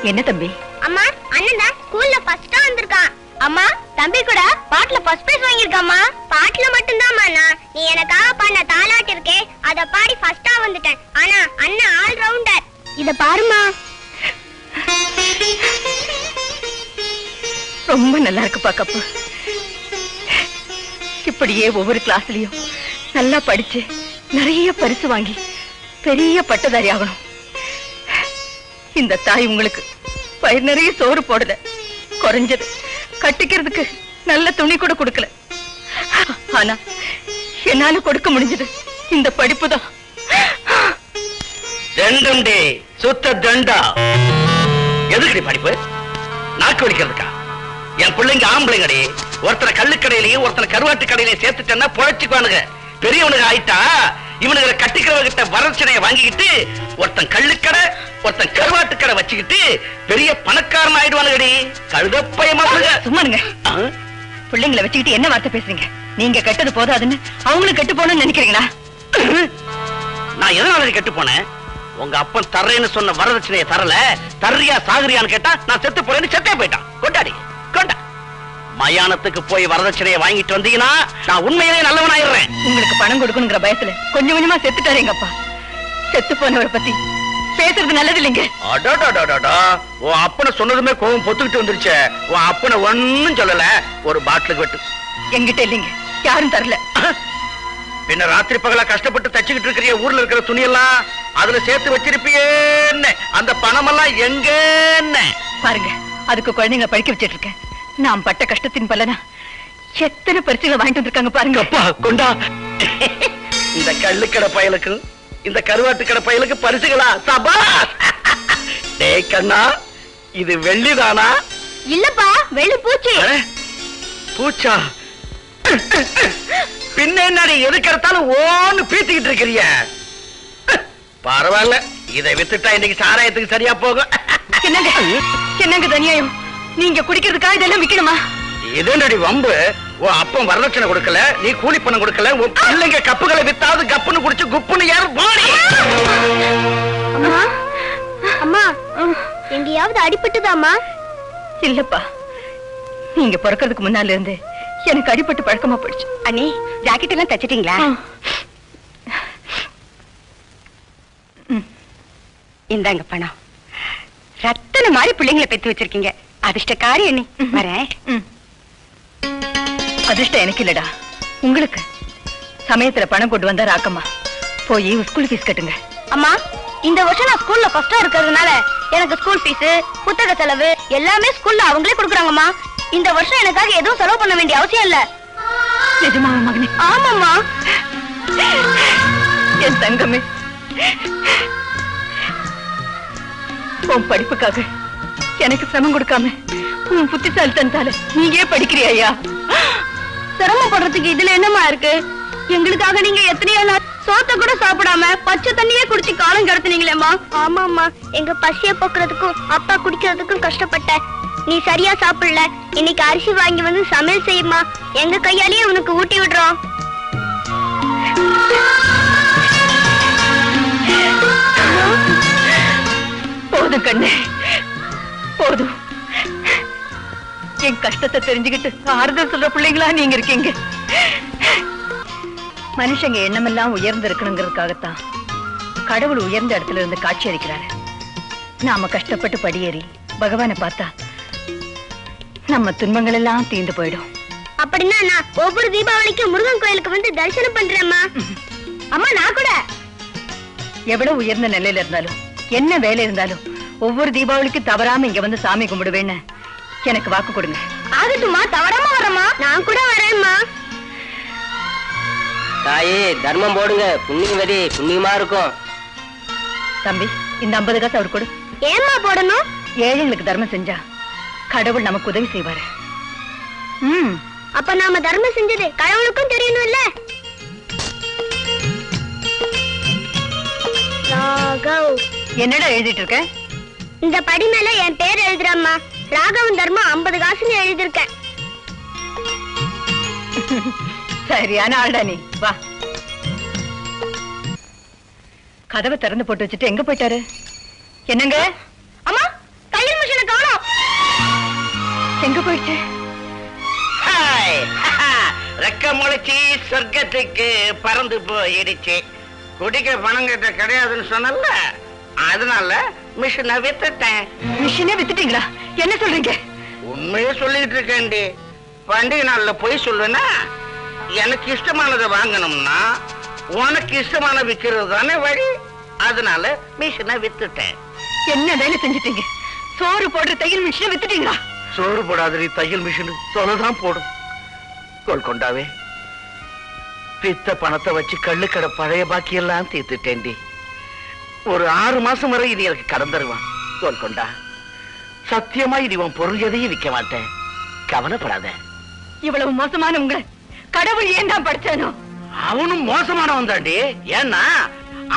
என்ன தம்பி? அம்மா, அண்ணன் தான் ஸ்கூல்ல ஃபர்ஸ்டா வந்திருக்கான். அம்மா, தம்பி கூட பாட்டுல ஃபர்ஸ்ட் பிரைஸ் வாங்கியிருக்காம்மா. பாட்டுல மட்டும்தாம்மா நீ எனக்காக பாடின தாலாட்டு இருக்கே அத பாடி ஃபர்ஸ்டா வந்துட்டேன். ஆனா அண்ணன் ஆல் ரவுண்டர். இத பாருமா. ரொம்ப நல்லா இருக்குப்பா கப்பு. இப்படியே ஒவ்வொரு கிளாஸ்லயும் நல்லா படிச்சு நிறைய பரிசு வாங்கி பெரிய பட்டதாரி ஆகணும். இந்த தாய் உங்களுக்கு பயிர் நிறைய சோறு போடல, குறைஞ்சது கட்டிக்கிறதுக்கு நல்ல துணி கூட கொடுக்கல. ஆனா என்னால கொடுக்க முடிஞ்சது இந்த படிப்பு தான். தண்டம்டே சுத்த தண்டா. எதுக்குடி படிப்பு? நாக்கு வலிக்கிறதுக்கா? என் பிள்ளைங்க ஆம்பளைங்கடி. ஒருத்தனை கல்லுக்கடையிலையும் ஒருத்தனை கருவாட்டு கடையிலையும் சேர்த்துட்டேன்னா பொழைச்சுக்குவானுங்க. பெரியவனுக்கு ஆயிட்டா இவனுங்களை கட்டிக்கிறவங்கிட்ட வரட்சணைய வாங்கிக்கிட்டு ஒருத்தன் கள்ளுக்கடை ஒருத்தன் கருவாட்டு கடை வச்சுக்கிட்டு பெரிய பணக்காரன் ஆயிடுவானுங்கடி. கழுதப்பயமா சும்மானுங்க. பிள்ளைங்களை வச்சுக்கிட்டு என்ன வார்த்தை பேசுறீங்க? நீங்க கெட்டது போதாதுன்னு அவங்களும் கெட்டு போகணும்னு நினைக்கிறீங்களா? நான் எதனால கெட்டு போனேன்? உங்க அப்பன் தர்றேன்னு சொன்ன வரதட்சணையை தரல, தர்றியா சாகுறியான்னு கேட்டா நான் செத்து போறேன்னு செத்தே போயிட்டான். கொண்டாடி கொண்டா. மயானத்துக்கு போய் வரதட்சணையை வாங்கிட்டு வந்தீங்கன்னா நான் உண்மையிலே நல்லவனாயிடுறேன். உங்களுக்கு பணம் கொடுக்கணுங்கிற பயத்துல கொஞ்சம் கொஞ்சமா செத்துட்டாரு எங்க அப்பா. செத்து போனவரை பத்தி பேசுறது நல்லது இல்லைங்க. உன் அப்பனை சொன்னதுமே கோவம் பொத்துக்கிட்டு வந்துருச்சு. உன் அப்பனை ஒன்னும் சொல்லல. ஒரு பாட்டிலுக்கு வெட்டு எங்கிட்ட இல்லைங்க, யாரும் தரல. பின்ன ராத்திரி பகலா கஷ்டப்பட்டு தச்சுக்கிட்டு இருக்கிற ஊர்ல இருக்கிற துணியெல்லாம் அதுல சேர்த்து வச்சிருப்பியேன்னு அந்த பணமெல்லாம் எங்கன்னு பாருங்க. அதுக்கு குழந்தைங்களை படிக்க வச்சிட்டு இருக்கேன். நான் பட்ட கஷ்டத்தின் பலனா எத்தனை பரிசுகளை வாங்கிட்டு வந்திருக்காங்க பாருங்க. அப்பா கொண்டா. இந்த கள்ளுக்கடை பயலுக்கு இந்த கருவாட்டு கடை பயலுக்கு பரிசுகளா? சபா. டேய் கண்ணா, இது வெள்ளிதானா? இல்லப்பா, வெள்ளி பூச்சி. பூச்சா? பின்ன என்னடி எதுக்கெடுத்தாலும் ஓன்னு பீத்திக்கிட்டு இருக்கிறீங்க? பரவாயில்ல, இதை வித்துட்டா இன்னைக்கு சாராயத்துக்கு சரியா போகும். என்னங்க என்னங்க தனியாயம்? நீங்க குடிக்கிறதுக்காக இதெல்லாம் விக்கணுமா? இதனடி வம்பு. உன் அப்பன் வரதட்சணை கொடுக்கல, நீ கூலி பணம் கொடுக்கல, உன் பிள்ளைங்க கப்புகளை வித்தாவது கப்புன்னு குடிச்சு குப்புன்னு யாரு போடி. அம்மா, அம்மா, எங்கயாவது அடிபட்டுதாமா? இல்லப்பா, நீங்க பிறக்கிறதுக்கு முன்னால இருந்து எனக்கு அடிபட்டு பழக்கமா போயிடுச்சு. அண்ணி, ஜாக்கெட் எல்லாம் தச்சிட்டீங்களா? இந்தாங்க பணம். ரத்தன மாதிரி பிள்ளைங்களை பெத்து வச்சிருக்கீங்க. அதிர்ஷ்டக்காரி அண்ணி. வரேன். அதிர்ஷ்டம் எனக்கு இல்லடா, உங்களுக்கு. சமயத்துல பணம் கொண்டு வந்தா ராக்கம்மா. போய் ஸ்கூல் ஃபீஸ் கட்டுங்க. அம்மா, இந்த வருஷம் நான் ஸ்கூல்ல ஃபர்ஸ்டா இருக்கிறதுனால எனக்கு ஸ்கூல் ஃபீஸ், புத்தக செலவு எல்லாமே ஸ்கூல்ல அவங்களே கொடுக்குறாங்கம்மா. இந்த வருஷம் எனக்காக எதுவும் செலவு பண்ண வேண்டிய அவசியம் இல்ல. நிஜமாவா மகனே? ஆமாம்மா. என் தங்கமே, உன் படிப்புக்காக எனக்கு சிரமம் கொடுக்காம உன் புத்திசாலித்தனத்தால நீயே படிக்கிறியா? சிரமப்படுறதுக்கு இதுல என்னமா இருக்கு? எங்களுக்காக நீங்க எத்தனையோ நாள் சோத்த கூட சாப்பிடாம பச்சை தண்ணியே குடிச்சு காலம் கடத்துனீங்களேம்மா. ஆமாம்மா, எங்க பசிய போக்குறதுக்கும் அப்பா குடிக்கிறதுக்கும் கஷ்டப்பட்ட. நீ சரியா சாப்பிடல. இன்னைக்கு அரிசி வாங்கி வந்து சமையல் செய்யுமா, எங்க கையாலேயே உனக்கு ஊட்டி விடுறோம். போதும் கண்ணே, போதும். என் கஷ்டத்தை தெரிஞ்சுக்கிட்டு ஆறுதல் சொல்ற பிள்ளைங்களா நீங்க இருக்கீங்க. மனுஷங்க எண்ணமெல்லாம் உயர்ந்து இருக்கணுங்கிறதுக்காகத்தான் கடவுள் உயர்ந்த இடத்துல இருந்து காட்சி அளிக்கிறாரு. நாம கஷ்டப்பட்டு படியேறி பகவானை பார்த்தா நம்ம துன்பங்கள் எல்லாம் தீர்ந்து போயிடும். அப்படின்னா நான் ஒவ்வொரு தீபாவளிக்கும் முருகன் கோயிலுக்கு வந்து தரிசனம் பண்றேம்மா. அம்மா, நான் கூட எவ்வளவு உயர்ந்த நிலையில இருந்தாலும் என்ன வேலை இருந்தாலும் ஒவ்வொரு தீபாவளிக்கும் தவறாம இங்க வந்து சாமி கும்பிடுவேன்னு எனக்கு வாக்கு கொடுங்க. ஆகட்டுமா, தவறாம வரமா? நான் கூட வரேன்மா. தாயே, தர்மம் போடுங்க, புண்ணியவதி புண்ணியமா இருக்கும். தம்பி, இந்த 50 காசு அவர் கொடு. ஏம்மா போடணும்? ஏழைங்களுக்கு தர்மம் செஞ்சா கடவுள் நமக்கு உதவி செய்வாரு. அப்ப நாம தர்மம் செஞ்சது கடவுளுக்கும் தெரியணும் இல்ல? என்னடா எழுதிட்டு இருக்க? இந்த படி மேல என் பேர் எழுதுறம்மா. ராகவன் தர்மம் 50 காசுன்னு எழுதிருக்கேன். சரியான ஆள்டா நீ. வா. கதவை திறந்து போட்டு வச்சுட்டு எங்க போயிட்டாரு? என்னங்க? அம்மா, கல்யாணம் எங்க போயிடுச்சு? ரெக்க முளைச்சி சொர்க்கத்துக்கு பறந்து போயிடுச்சு. குடிக்க பணம் கிட்ட கிடையாதுன்னு சொன்னல, அதனால மிஷினை வித்துட்டேன். மிஷினே வித்துட்டீங்களா? என்ன சொல்றீங்க? உண்மையே சொல்லிட்டு இருக்கேன்டி. பண்டிகை நாள்ல போய் சொல்லுனா, எனக்கு இஷ்டமானதை வாங்கணும்னா உனக்கு இஷ்டமான விக்கிறது தானே வழி. அதனால மிஷினை வித்துட்டேன். என்ன வேலை செஞ்சுட்டீங்க? சோறு போடுற தையல் மிஷினை வித்துட்டீங்களா? சோறு போடாத தையல் மிஷின் தொலைதான் போடும். கோல்கொண்டாவே, பித்த பணத்தை வச்சு கள்ளுக்கடை பழைய பாக்கியெல்லாம் தீர்த்துட்டேன்டி. ஒரு 6 மாசம் வரை இது எனக்கு கடன் தருவான். கோல்கொண்டா, சத்தியமா இது இவன் பொருள் எதையும் விற்க மாட்டேன். கவலைப்படாத. இவ்வளவு மோசமான உங்களை கடவுள் ஏன் தான் படிச்சானோ? அவனும் மோசமானவன் தாண்டி. ஏன்னா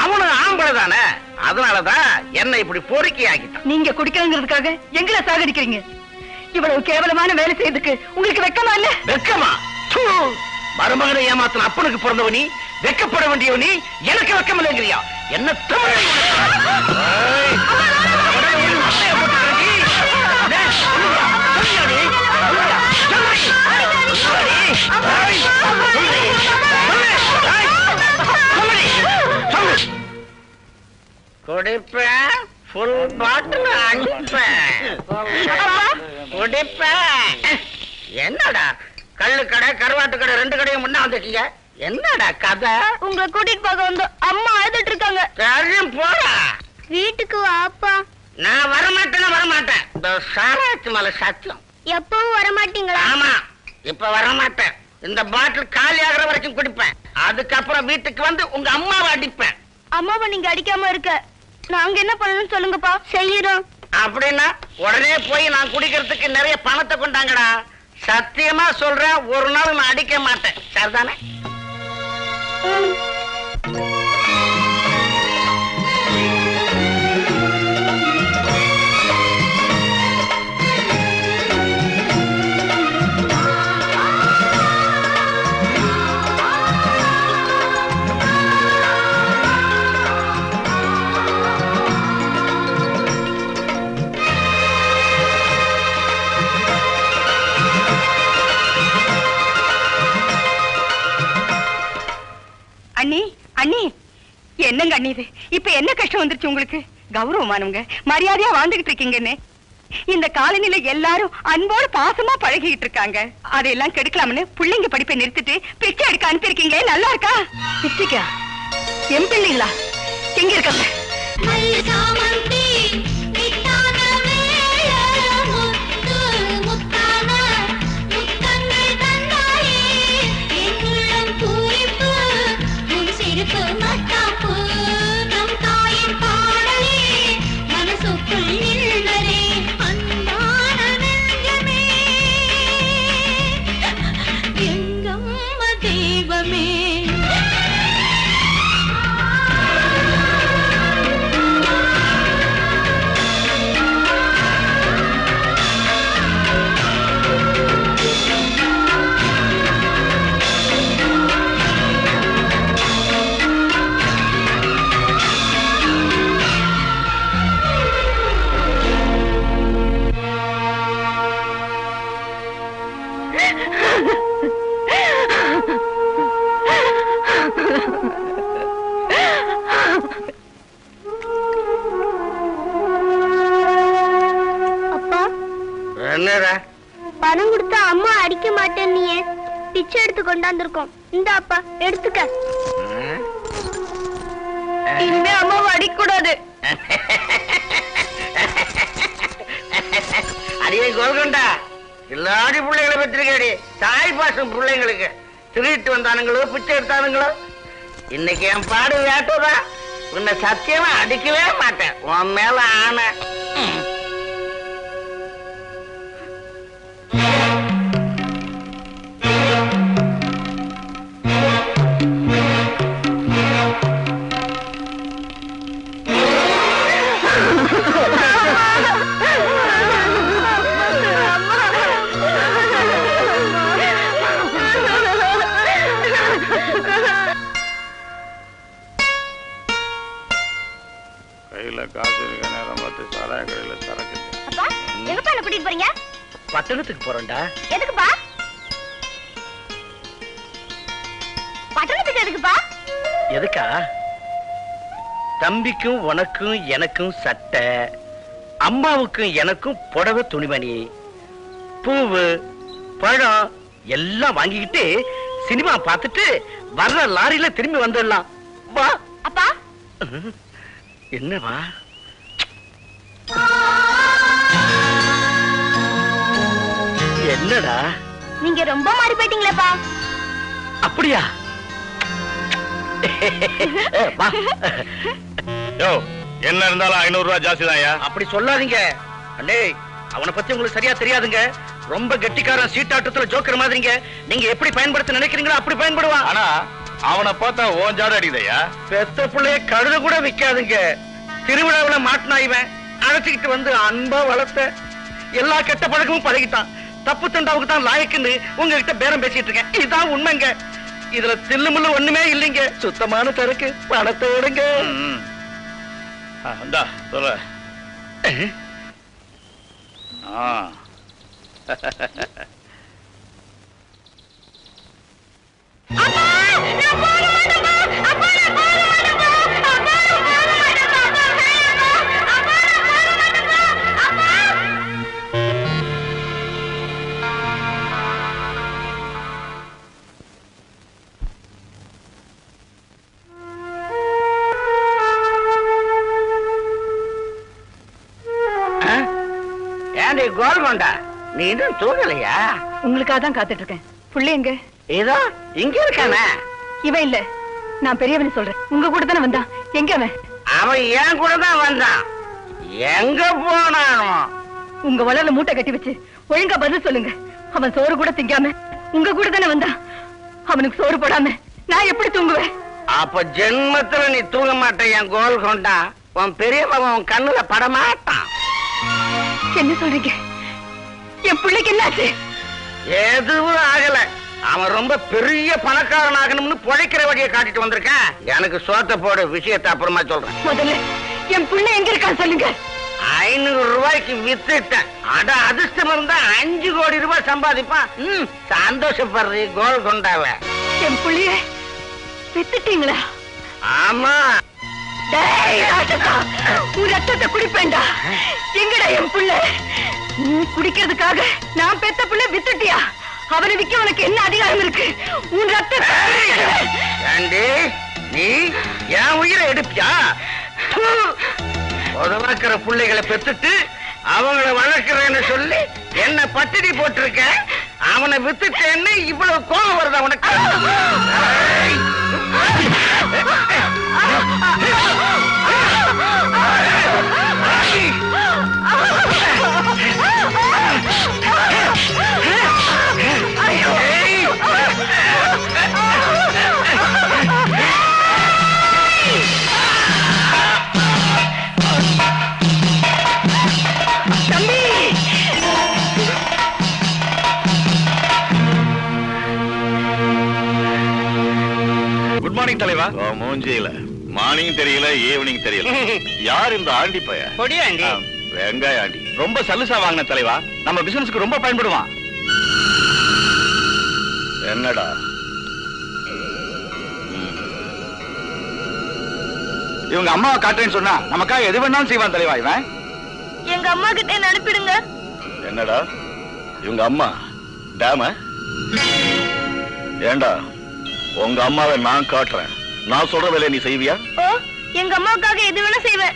அவனும் ஆம்பளை தானே. அதனாலதான் என்ன இப்படி பொறுக்கி ஆக்கிட்டான். நீங்க குடிக்கிறதுக்காக எங்களை சாகடிக்கிறீங்க. இவ்வளவு கேவலமான வேலை செய்யறதுக்கு உங்களுக்கு வெக்கமா இல்ல? வெக்கமா? மருமகனை ஏமாத்தின அப்பனுக்கு பிறந்தவனி, வெக்கப்பட வேண்டியவனி, எனக்கு வெக்கம் இல்லைங்கிறியா? என்ன தமிழ் குடிப்பேன், ஃபுல் பாட்டில் அடிப்பேன், குடிப்பேன். என்னடா கள்ளு கடை கருவாட்டு கடை 2 கடையும் முன்னா வந்துட்டீங்க? என்னடா கதை? உங்களை கூட்டிட்டு பார்க்க வந்து அம்மா அழுதுட்டு இருக்காங்க. தெரியும் போடா. வீட்டுக்கு வாப்பா. நான் வரமாட்டேன். இந்த சாராத்து மேல சத்தியம். எப்பவும் வரமாட்டீங்களா? ஆமா, இப்ப வரமாட்டேன். இந்த பாட்டில் காலி ஆகிற வரைக்கும் குடிப்பேன். அதுக்கப்புறம் வீட்டுக்கு வந்து உங்க அம்மாவை அடிப்பேன். அம்மாவை நீங்க அடிக்காம இருக்க நாங்க என்ன பண்ணணும்னு சொல்லுங்கப்பா, செய்யறோம். அப்படின்னா உடனே போய் நான் குடிக்கிறதுக்கு நிறைய பணத்தை கொண்டாங்கடா. சத்தியமா சொல்றேன், ஒரு நாள் நான் அடிக்க மாட்டேன். சரிதானே? அண்ணி, அண்ணி, என்னங்க அண்ணி இது? இப்ப என்ன கஷ்டம் வந்துருச்சு உங்களுக்கு? கௌரவமானவங்க, மரியாதையா வாழ்ந்துகிட்டு இருக்கீங்கன்னு இந்த காலனில எல்லாரும் அன்போடு பாசமா பழகிட்டு இருக்காங்க. அதையெல்லாம் கெடுக்கலாம்னு பிள்ளைங்க படிப்பை நிறுத்திட்டு பிச்சை எடுக்க அனுப்பியிருக்கீங்க. நல்லா இருக்கா? பிச்சைக்கா? என் பிள்ளைங்களா? எங்க இருக்காங்க? பணம் கொடுத்தா அம்மா அடிக்க மாட்டேன். நீ பிச்சை எடுத்து கொண்டாந்துருக்கோம். இந்த அப்பா எடுத்துக்க. இனிமே அம்மாவை அடிக்க கூடாது. அடியே கோல்கொண்டா, எல்லாடி பிள்ளைகளை பத்திரிக்கடி. தாய் பாசம் பிள்ளைங்களுக்கு. திருட்டு வந்தானுங்களோ பிச்சை எடுத்தானுங்களோ, இன்னைக்கு என் பாடு வேட்டதா. உன்னை சத்தியமா அடிக்கவே மாட்டேன். உன் மேல ஆன. அப்பா, எங்கப்பா என்ன கூட்டிட்டு போறீங்க? பட்டணத்துக்கு போறேன்டா. எதுக்குப்பா? பட்டணத்துக்கு எதுக்குப்பா? எதுக்கா? தம்பிக்கும் உனக்கும் எனக்கும் சட்டை, அம்மாவுக்கும் எனக்கும் புடவை துணிமணி, பூவு, பழம் எல்லாம் வாங்கிக்கிட்டு சினிமா பார்த்துட்டு வர்ற லாரியில திரும்பி வந்துடலாம். வா. அப்பா என்னவா? என்னடா? நீங்க ரொம்ப மாறி போயிட்டீங்களேப்பா. அப்படியா? வா. என்ன இருந்தாலும் 500 ரூபாய் ஜாஸ்தி தான். அப்படி சொல்லாதீங்க அண்ணே. அவனை பத்தி உங்களுக்கு சரியா தெரியாதுங்க. ரொம்ப கெட்டிக்காரன், சீட்டாட்டத்துல ஜோக்கர் மாதிரிங்க. நீங்க எப்படி பயன்படுத்த நினைக்கிறீங்களோ அப்படி பயன்படுவான். ஆனா அவனை பார்த்தா ஓன் ஜாட அடிதையா. பெத்த பிள்ளைய கழுத கூட விக்காதுங்க. திருவிழாவுல மாட்டினா இவன் அழைச்சிக்கிட்டு வந்து அன்பா வளர்த்த எல்லா கெட்ட பழக்கமும் பழகிட்டான். தப்பு தண்டாவுக்கு தான் லாயக்குன்னு உங்ககிட்ட பேரம் பேசிட்டு இருக்கேன். இதுதான் உண்மைங்க. இதுல தில்லுமுள்ளு ஒண்ணுமே இல்லைங்க. சுத்தமான சரக்கு. பணத்தை எடுங்க. சொல்ல. ஏண்டி கோல்கொண்டா, நீ இன்னும் தூங்கலையா? உங்களுக்காக தான் காத்துட்டு இருக்கேன். புள்ள எங்க? ஏதோ இங்க இருக்கானே. இவன் இல்ல, நான் பெரியவன் சொல்றேன். உங்க கூட தானே வந்தான். எங்க அவன்? அவன் என் கூட தான் வந்தான். எங்க போனானோ? உங்க வளர்ல மூட்டை கட்டி வச்சு ஒழுங்கா பதில் சொல்லுங்க. அவன் சோறு கூட திங்காம உங்க கூட தானே வந்தான். அவனுக்கு சோறு போடாம நான் எப்படி தூங்குவேன்? அப்ப ஜென்மத்துல நீ தூங்க மாட்ட என் கோல்கொண்டா. உன் பெரிய மகன் உன் கண்ணுல படமாட்டான். என்ன சொல்றீங்க? என் பிள்ளைக்கு என்னாச்சு? எதுவும் ஆகல. அவன் ரொம்ப பெரிய பணக்காரன் ஆகணும்னு பொழைக்கிற வழியை காட்டிட்டு வந்திருக்கேன். எனக்கு சோத்த போடு, விஷயத்தை அப்புறமா சொல்றேன். முதல்ல என் பிள்ளை எங்க இருக்கான்னு சொல்லுங்க. 500 ரூபாய்க்கு வித்துட்டேன். அட அதிர்ஷ்டம் இருந்தா 5 கோடி ரூபாய் சம்பாதிப்பான். சந்தோஷப்படுறீ கோல்கொண்டாவ. என் பிள்ளைய வித்துட்டீங்களா? ஆமா. உன் ரத்தத்தை குடிப்பேன்டா. எங்கடா என் புள்ள? நீ குடிக்கிறதுக்காக நான் பெத்த புள்ள வித்துட்டியா? அவனை விக்க உனக்கு என்ன அதிகாரம் இருக்கு? உன் ரத்தத்தை நீ என் உயிரை எடுப்பியா? உதவாக்கிற பிள்ளைகளை பெத்துட்டு அவங்கள வளர்க்கிறேன்னு சொல்லி என்ன பட்டினி போட்டிருக்க. அவனை வித்துட்டேன்னு இவ்வளவு கோபம் வருதா உனக்கு? குட் மார்னிங் தலைவா. மூஞ்சியில மார்னிங் தெரியல, ஈவினிங் தெரியல. யார் இந்த ஆண்டி பைய? பொடியாண்டி. வெங்காய ஆண்டி. ரொம்ப சல்லுசா வாங்கின தலைவா. நம்ம பிசினஸ்க்கு ரொம்ப பயன்படுவான். என்னடா இவங்க அம்மாவை காட்டுறேன்னு சொன்னா நமக்காக எது வேணாலும் செய்வான் தலைவா இவன். எங்க அம்மா கிட்ட என்ன அனுப்பிடுங்க. என்னடா இவங்க அம்மா டேம? ஏண்டா உங்க அம்மாவை நான் காட்டுறேன். நான் சொல்ற வேலையை நீ செய்வியா? ஓ, எங்க அம்மாவுக்காக எது வேணா செய்வேன்.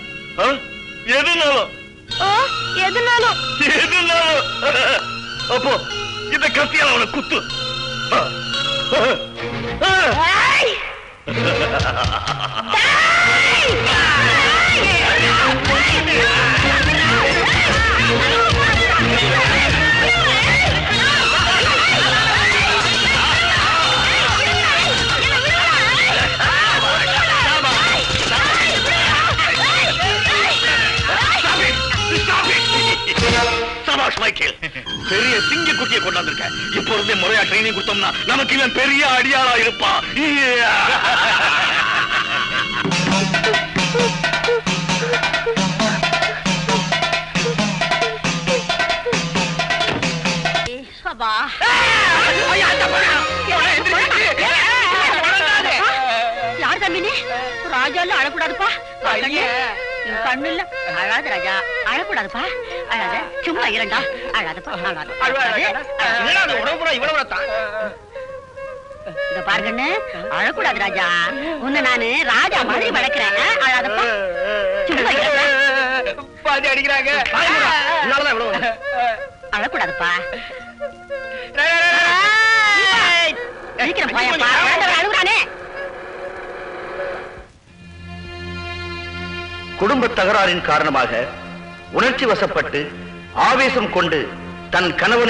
எதுனாலும் ஓ, எதுனாலும். அப்போ இந்த கத்தியால அவனை குத்து. ஏய்! சபாஷ் மைக்கேல், பெரிய சிங்க குட்டியை கொண்டாந்துருக்க. இப்போ இருந்தே முறையா ட்ரைனிங் கொடுத்தோம்னா நமக்கு இவன் பெரிய அடியாளா இருப்பான். மாமினே ராஜால அழக்கூடாதுப்பா. கண்ணு இல்ல அழாது ராஜா, அழக்கூடாதுப்பா. அழாத, சும்மா இரண்டா. அழாதப்பா, இத பாருங்கன்னு அழக்கூடாது ராஜா. உன்னை நானு ராஜா மாதிரி வளர்க்கிறேன். அழாதப்பா, சும்மா பாதி அடிக்கிறாங்க. அழக்கூடாதுப்பா. சீக்கிரம் போயப்பா, அழுகுறானே. குடும்ப தகராறின் காரணமாக உணர்ச்சி வசப்பட்டு ஆவேசம் கொண்டு தன் கணவனை